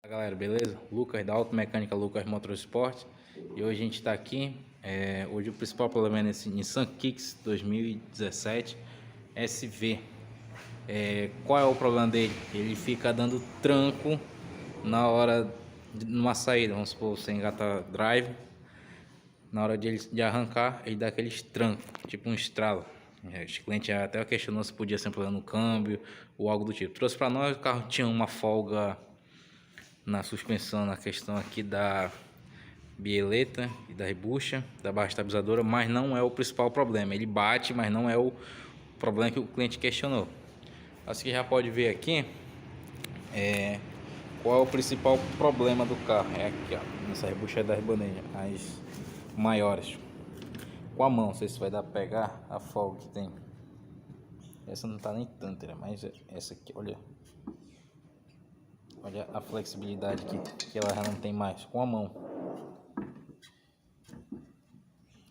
Galera, beleza? Lucas da Automecânica Lucas Motorsport. E hoje a gente está aqui. Hoje o principal problema é nesse Nissan Kicks 2017 SV. Qual é o problema dele? Ele fica dando tranco na hora numa saída. Vamos supor, você engatar drive, na hora de arrancar, ele dá aqueles trancos, tipo um estralo. O cliente até questionou se podia ser um problema no câmbio ou algo do tipo. Trouxe para nós, o carro tinha uma folga na suspensão, na questão aqui da bieleta e da bucha, da barra estabilizadora, mas não é o principal problema. Ele bate, mas não é o problema que o cliente questionou. Assim que já pode ver aqui, qual é o principal problema do carro. É aqui, ó, nessa rebucha das bandejas, as maiores. Com a mão, não sei se vai dar pra pegar a folga que tem. Essa não tá nem tanto, né? Mas essa aqui, olha. Olha a flexibilidade que ela já não tem mais com a mão.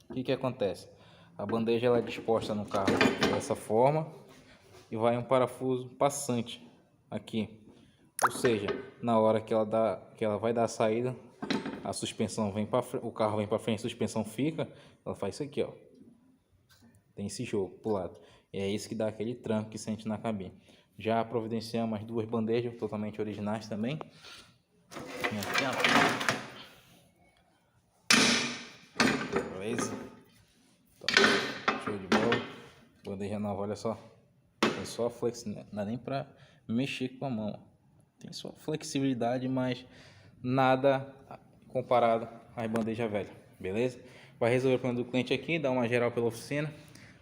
O que acontece? A bandeja ela é disposta no carro dessa forma e vai um parafuso passante aqui. Ou seja, na hora que ela vai dar a saída, a suspensão vem para o carro vem para frente, a suspensão fica, ela faz isso aqui, ó. Tem esse jogo pro lado. E é isso que dá aquele tranco que sente na cabine. Já providenciamos as duas bandejas totalmente originais também. E aqui, ó. Beleza? Então, show de bola. Bandeja nova, olha só. Tem só flex, não dá nem pra mexer com a mão. Tem só flexibilidade, mas nada comparado às bandejas velhas. Beleza? Vai resolver o problema do cliente aqui, dar uma geral pela oficina.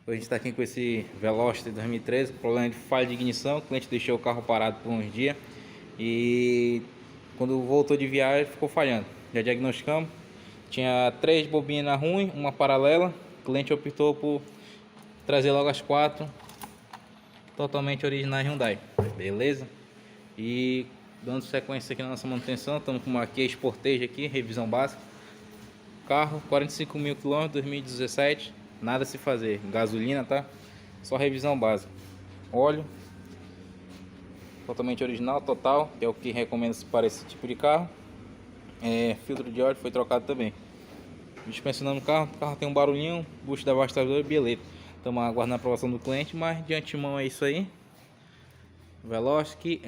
Hoje a gente está aqui com esse Veloster 2013, problema de falha de ignição. O cliente deixou o carro parado por uns dias e quando voltou de viagem ficou falhando. Já diagnosticamos, tinha 3 bobinas ruins, uma paralela. O cliente optou por trazer logo as 4 totalmente originais Hyundai, beleza? E dando sequência aqui na nossa manutenção, estamos com uma Kia Sportage aqui, revisão básica. Carro 45 mil km, 2017. Nada a se fazer, gasolina, tá? Só revisão básica. Óleo totalmente original, total, que é o que recomenda-se para esse tipo de carro. Filtro de óleo foi trocado também. Dispensando o carro tem um barulhinho, bucho da bastidora e bieleta. Estamos aguardando a aprovação do cliente, mas de antemão é isso aí. Veloster,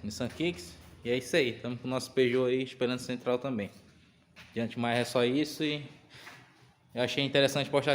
Nissan Kicks, e é isso aí. Estamos com o nosso Peugeot aí esperando central também. De antemão é só isso e eu achei interessante postar